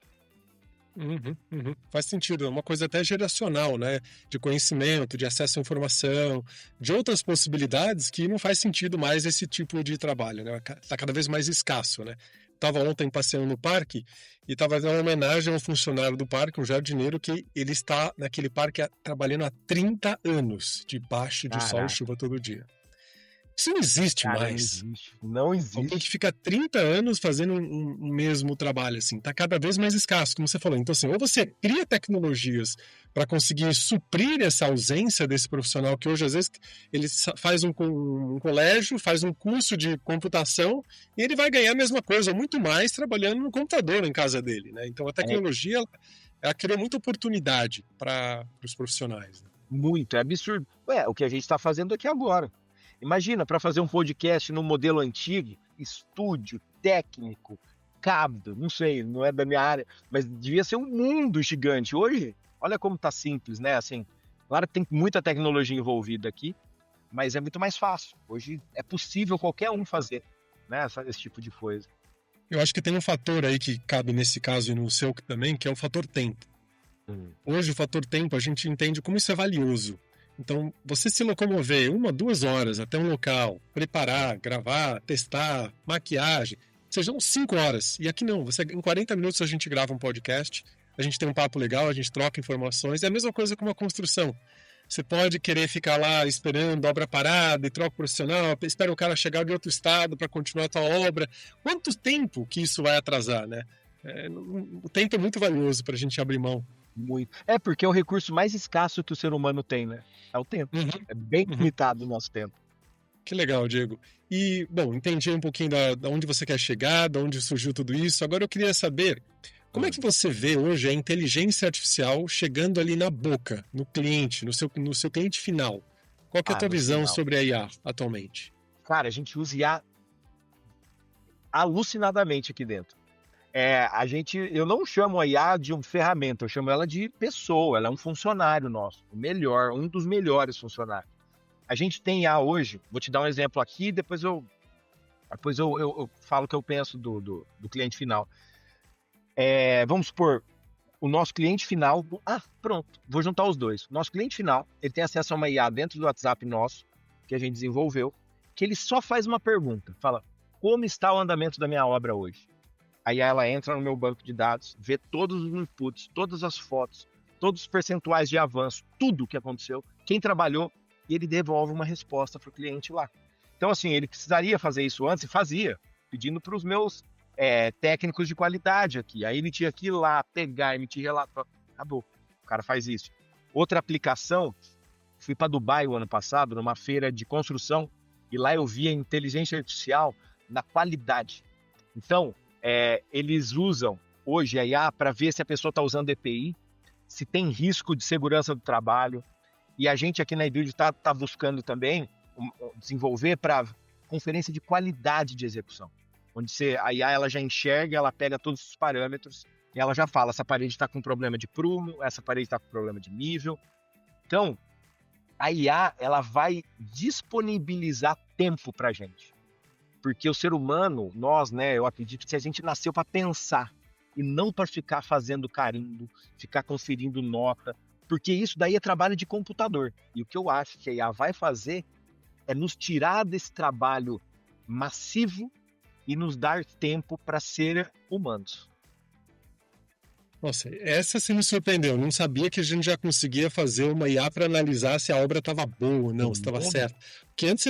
Faz sentido, é uma coisa até geracional, né? De conhecimento, de acesso à informação, de outras possibilidades que não faz sentido mais esse tipo de trabalho, né? Tá cada vez mais escasso, né? Estava ontem passeando no parque e estava dando uma homenagem a um funcionário do parque, um jardineiro, que ele está naquele parque trabalhando há 30 anos, debaixo de sol e chuva todo dia. Isso não existe Cara, não mais. existe. Não Alguém existe. que fica 30 anos fazendo um mesmo trabalho, assim, tá cada vez mais escasso, como você falou. Então, assim, ou você cria tecnologias para conseguir suprir essa ausência desse profissional que hoje, às vezes, ele faz um colégio, faz um curso de computação e ele vai ganhar a mesma coisa, ou muito mais, trabalhando no computador em casa dele, né? Então, a É tecnologia, ela criou muita oportunidade para os profissionais, né? muito, é absurdo. Ué, o que a gente está fazendo aqui agora. Imagina, para fazer um podcast no modelo antigo, estúdio, técnico, cabo, não sei, não é da minha área, mas devia ser um mundo gigante. Hoje, olha como tá simples, né? Assim, claro que tem muita tecnologia envolvida aqui, mas é muito mais fácil. Hoje é possível qualquer um fazer, né? Esse tipo de coisa. Eu acho que tem um fator aí que cabe nesse caso e no seu também, que é o fator tempo. Hum. Hoje, o fator tempo, a gente entende como isso é valioso. Então, você se locomover 1, 2 horas até um local, preparar, gravar, testar, maquiagem, sejam 5 horas. E aqui não, em 40 minutos a gente grava um podcast, a gente tem um papo legal, a gente troca informações. É a mesma coisa com uma construção. Você pode querer ficar lá esperando a obra parada e troca o profissional, espera o cara chegar de outro estado para continuar a tua obra. Quanto tempo que isso vai atrasar, né? O tempo é muito valioso para a gente abrir mão. Muito. É porque é o recurso mais escasso que o ser humano tem, né? É o tempo. Uhum, É bem uhum. limitado o nosso tempo. Que legal, Diego. E, bom, entendi um pouquinho da onde você quer chegar, da onde surgiu tudo isso. Agora eu queria saber como é que você vê hoje a inteligência artificial chegando ali na boca, no cliente, no seu cliente final. Qual que é a tua No visão final. sobre a IA atualmente? Cara, a gente usa IA alucinadamente aqui dentro. Eu não chamo a IA de uma ferramenta, eu chamo ela de pessoa, ela é um funcionário nosso, um dos melhores funcionários. A gente tem IA hoje, vou te dar um exemplo aqui, depois eu falo o que eu penso do cliente final. Vamos supor, o nosso cliente final. Pronto, vou juntar os dois. Nosso cliente final, ele tem acesso a uma IA dentro do WhatsApp nosso, que a gente desenvolveu, que ele só faz uma pergunta, fala, como está o andamento da minha obra hoje? Aí ela entra no meu banco de dados, vê todos os inputs, todas as fotos, todos os percentuais de avanço, tudo o que aconteceu, quem trabalhou, e ele devolve uma resposta para o cliente lá. Então, assim, ele precisaria fazer isso antes, e fazia, pedindo para os meus técnicos de qualidade aqui. Aí ele tinha que ir lá, pegar, emitir relatório. Acabou, o cara faz isso. Outra aplicação, fui para Dubai o ano passado, numa feira de construção, e lá eu vi a inteligência artificial na qualidade. Então, eles usam hoje a IA para ver se a pessoa está usando EPI, se tem risco de segurança do trabalho. E a gente aqui na eBuild está buscando também desenvolver para conferência de qualidade de execução, onde a IA ela já enxerga, ela pega todos os parâmetros e ela já fala, essa parede está com problema de prumo, essa parede está com problema de nível. Então, a IA ela vai disponibilizar tempo para a gente. Porque o ser humano, nós, né, eu acredito que a gente nasceu para pensar e não para ficar fazendo carimbo, ficar conferindo nota, porque isso daí é trabalho de computador. E o que eu acho que a IA vai fazer é nos tirar desse trabalho massivo e nos dar tempo para ser humanos. Nossa, essa sim me surpreendeu. Eu não sabia que a gente já conseguia fazer uma IA para analisar se a obra estava boa ou não, se estava certa. Porque antes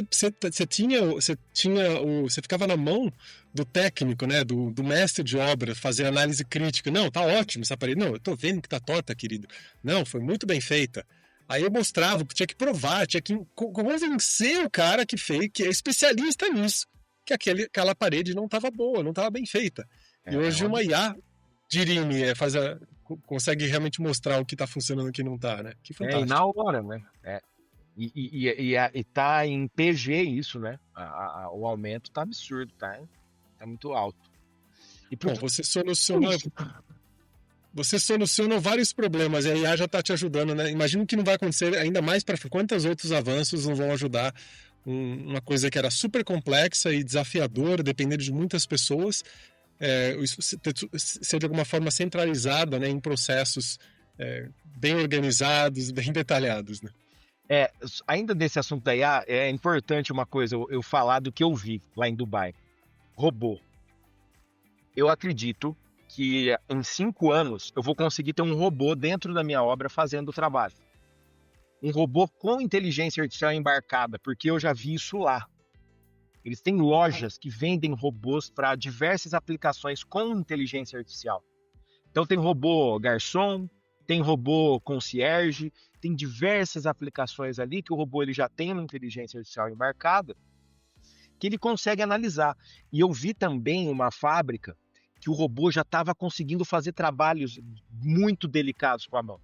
você ficava na mão do técnico, né, do mestre de obra, fazer análise crítica. Não, tá ótimo essa parede. Não, eu tô vendo que tá torta, querido. Não, foi muito bem feita. Aí eu mostrava, tinha que provar, tinha que convencer o cara que fez, que é especialista nisso, que aquela parede não estava boa, não estava bem feita. E hoje uma IA dirime, consegue realmente mostrar o que está funcionando e o que não está, né? Que fantástico. E na hora, né? E tá em PG isso, né? O aumento tá absurdo, tá muito alto. Bom, você soluciona vários problemas e a IA já está te ajudando, né? Imagino que não vai acontecer ainda mais para quantos outros avanços não vão ajudar uma coisa que era super complexa e desafiadora, dependendo de muitas pessoas, isso ser de alguma forma centralizada, né, em processos bem organizados, bem detalhados, né? Ainda nesse assunto da IA, é importante uma coisa eu falar do que eu vi lá em Dubai. Robô. Eu acredito que em 5 anos eu vou conseguir ter um robô dentro da minha obra fazendo o trabalho. Um robô com inteligência artificial embarcada, porque eu já vi isso lá. Eles têm lojas que vendem robôs para diversas aplicações com inteligência artificial. Então tem robô garçom, tem robô concierge, tem diversas aplicações ali que o robô ele já tem uma inteligência artificial embarcada, que ele consegue analisar. E eu vi também uma fábrica que o robô já estava conseguindo fazer trabalhos muito delicados com a mão,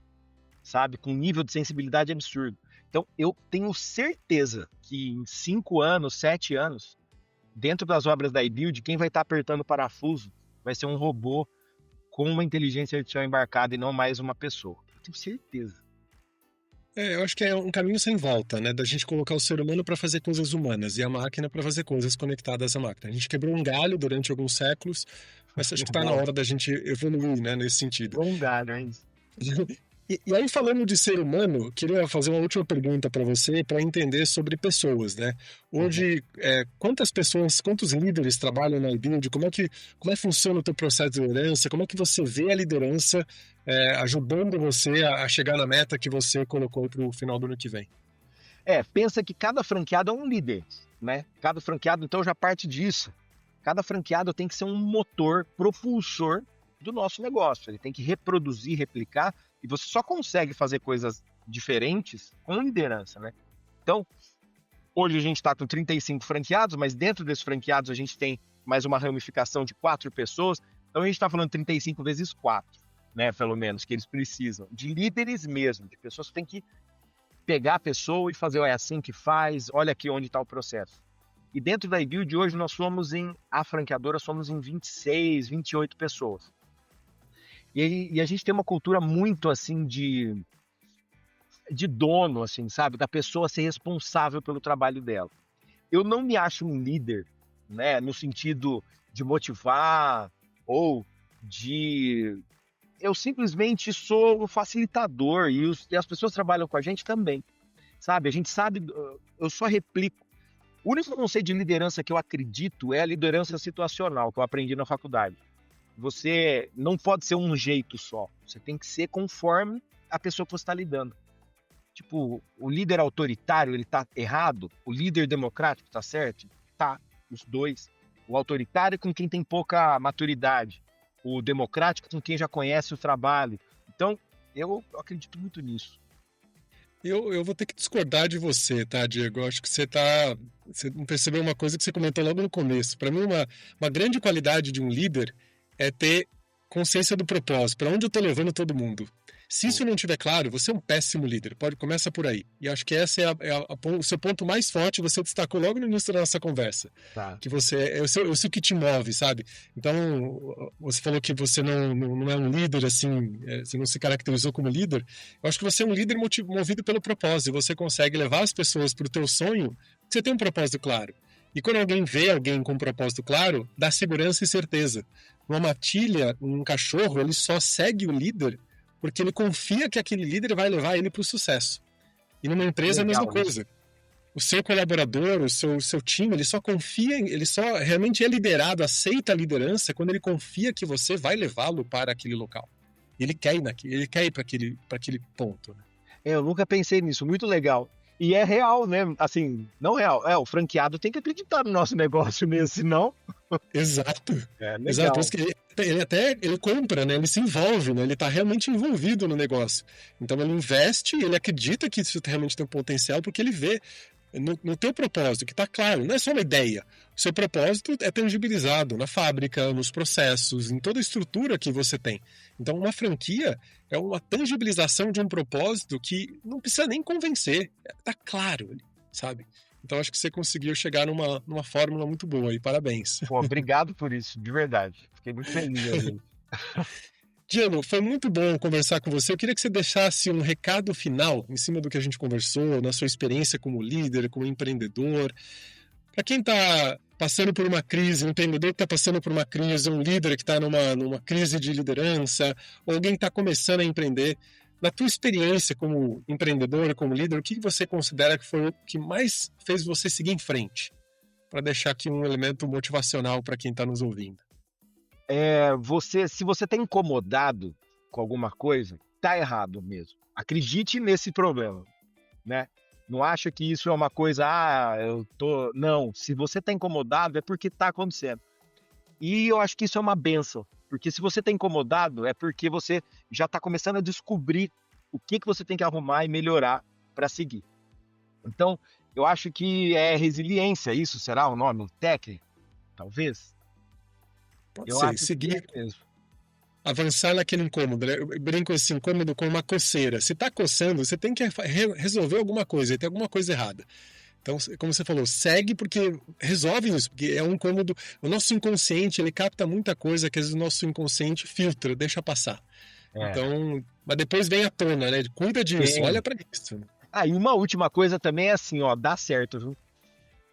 sabe? Com um nível de sensibilidade absurdo. Então, eu tenho certeza que em 5 anos, 7 anos, dentro das obras da iBuild, quem vai estar apertando o parafuso vai ser um robô com uma inteligência artificial embarcada e não mais uma pessoa. Eu tenho certeza. Eu acho que é um caminho sem volta, né? Da gente colocar o ser humano para fazer coisas humanas e a máquina para fazer coisas conectadas à máquina. A gente quebrou um galho durante alguns séculos, mas acho que está na hora da gente evoluir, né, nesse sentido. Um galho, hein? E aí, falando de ser humano, queria fazer uma última pergunta para você, para entender sobre pessoas, né? Hoje, quantas pessoas, quantos líderes trabalham na iBuild? Como é que funciona o teu processo de liderança? Como é que você vê a liderança ajudando você a chegar na meta que você colocou para o final do ano que vem? Pensa que cada franqueado é um líder, né? Cada franqueado, então, já parte disso. Cada franqueado tem que ser um motor propulsor do nosso negócio. Ele tem que reproduzir, replicar, e você só consegue fazer coisas diferentes com liderança, né? Então, hoje a gente está com 35 franqueados, mas dentro desses franqueados a gente tem mais uma ramificação de 4 pessoas. Então a gente está falando 35 vezes 4, né? Pelo menos, que eles precisam. De líderes mesmo, de pessoas que têm que pegar a pessoa e fazer, olha, é assim que faz, olha aqui onde está o processo. E dentro da iBuild hoje nós a franqueadora somos em 26, 28 pessoas. E a gente tem uma cultura muito assim de dono, assim, sabe? Da pessoa ser responsável pelo trabalho dela. Eu não me acho um líder, né? No sentido de motivar ou de... Eu simplesmente sou o facilitador e as pessoas que trabalham com a gente também, sabe? A gente sabe, eu só replico. O único conceito de liderança que eu acredito é a liderança situacional, que eu aprendi na faculdade. Você não pode ser um jeito só. Você tem que ser conforme a pessoa que você está lidando. Tipo, o líder autoritário, ele tá errado? O líder democrático tá certo? Tá, os dois. O autoritário com quem tem pouca maturidade. O democrático com quem já conhece o trabalho. Então, eu acredito muito nisso. Eu vou ter que discordar de você, tá, Diego? Eu acho que você não percebeu uma coisa que você comentou logo no começo. Para mim, uma grande qualidade de um líder é ter consciência do propósito, para onde eu estou levando todo mundo. Se isso não estiver claro, você é um péssimo líder. Começa por aí. E acho que esse o seu ponto mais forte, você destacou logo no início da nossa conversa. Tá. Que você é o que te move, sabe? Então, você falou que você não é um líder, assim, você não se caracterizou como líder. Eu acho que você é um líder movido pelo propósito. Você consegue levar as pessoas para o teu sonho, porque você tem um propósito claro. E quando alguém vê alguém com um propósito claro, dá segurança e certeza. Uma matilha, um cachorro, ele só segue o líder porque ele confia que aquele líder vai levar ele para o sucesso. E numa empresa é a mesma coisa. O seu colaborador, o seu time, ele só confia, ele só realmente é liderado, aceita a liderança quando ele confia que você vai levá-lo para aquele local. Ele quer ir para aquele ponto. Né? Eu nunca pensei nisso, muito legal. E é real, né? Assim, não real. O franqueado tem que acreditar no nosso negócio mesmo, senão... Exato. Legal. Exato. Ele compra, né? Ele se envolve, né? Ele está realmente envolvido no negócio. Então ele investe, ele acredita que isso realmente tem um potencial, porque ele vê no teu propósito, que está claro, não é só uma ideia. O seu propósito é tangibilizado na fábrica, nos processos, em toda a estrutura que você tem. Então uma franquia é uma tangibilização de um propósito que não precisa nem convencer. Está claro, sabe? Então acho que você conseguiu chegar numa fórmula muito boa e parabéns. Pô, obrigado por isso, de verdade. Fiquei muito feliz. Diego, foi muito bom conversar com você. Eu queria que você deixasse um recado final em cima do que a gente conversou, na sua experiência como líder, como empreendedor. Para quem está passando por uma crise, um empreendedor que está passando por uma crise, um líder que está numa crise de liderança, ou alguém que está começando a empreender, na tua experiência como empreendedor, como líder, o que você considera que foi o que mais fez você seguir em frente? Para deixar aqui um elemento motivacional para quem está nos ouvindo. Se você está incomodado com alguma coisa, tá errado mesmo. Acredite nesse problema, né? Não acha que isso é uma coisa, eu tô. Não, se você tá incomodado é porque tá acontecendo. E eu acho que isso é uma benção, porque se você tá incomodado é porque você já tá começando a descobrir o que você tem que arrumar e melhorar para seguir. Então, eu acho que é resiliência, isso será o nome técnico? Talvez. Pode Eu ser, acho que é seguir, mesmo. avançar naquele incômodo, né? Eu brinco esse incômodo com uma coceira. Se tá coçando, você tem que resolver alguma coisa, tem alguma coisa errada. Então, como você falou, segue porque resolve isso, porque é um incômodo. O nosso inconsciente, ele capta muita coisa que às vezes o nosso inconsciente filtra, deixa passar. É. Então, mas depois vem à tona, né? Cuida disso, olha Tem. para isso. E uma última coisa também é assim, ó, dá certo, viu?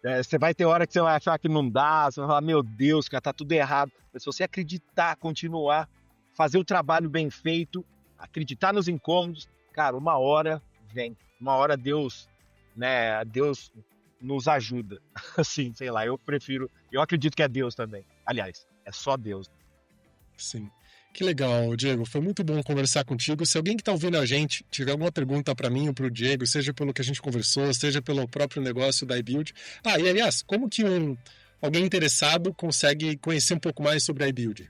Você vai ter hora que você vai achar que não dá, você vai falar, meu Deus, cara, tá tudo errado. Mas se você acreditar, continuar, fazer o trabalho bem feito, acreditar nos incômodos, cara, uma hora vem. Uma hora Deus, né, Deus nos ajuda. Assim, sei lá, eu acredito que é Deus também. Aliás, é só Deus. Sim. Que legal, Diego. Foi muito bom conversar contigo. Se alguém que está ouvindo a gente tiver alguma pergunta para mim ou para o Diego, seja pelo que a gente conversou, seja pelo próprio negócio da iBuild. E aliás, como que alguém interessado consegue conhecer um pouco mais sobre a iBuild?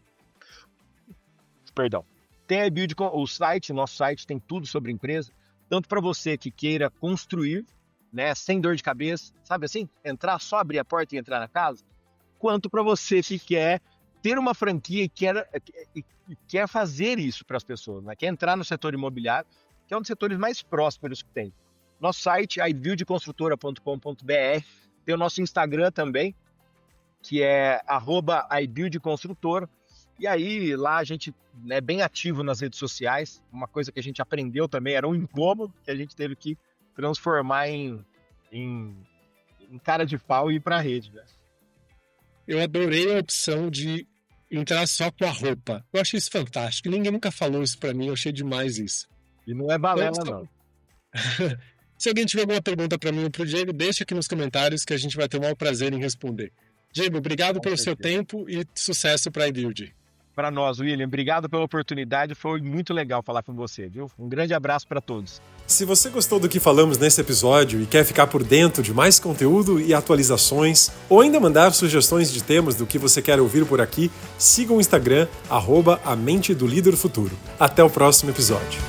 Perdão. Tem a iBuild, o site, nosso site tem tudo sobre a empresa, tanto para você que queira construir, né, sem dor de cabeça, sabe assim? Entrar, só abrir a porta e entrar na casa, quanto para você que quer ter uma franquia e quer fazer isso para as pessoas, né? Quer entrar no setor imobiliário, que é um dos setores mais prósperos que tem. Nosso site, ibuildconstrutora.com.br, tem o nosso Instagram também, que é @ibuildconstrutora. E aí, lá a gente é bem ativo nas redes sociais. Uma coisa que a gente aprendeu também, era um incômodo que a gente teve que transformar em cara de pau e ir pra rede, né? Eu adorei a opção de entrar só com a roupa. Eu achei isso fantástico. Ninguém nunca falou isso para mim, eu achei demais isso. E não é balela, não. Se alguém tiver alguma pergunta para mim ou para o Diego, deixa aqui nos comentários que a gente vai ter o maior prazer em responder. Diego, obrigado pelo seu tempo e sucesso para a iBuild. Para nós, William, obrigado pela oportunidade, foi muito legal falar com você, viu? Um grande abraço para todos. Se você gostou do que falamos nesse episódio e quer ficar por dentro de mais conteúdo e atualizações, ou ainda mandar sugestões de temas do que você quer ouvir por aqui, siga o Instagram, @a mente do líder futuro. Até o próximo episódio.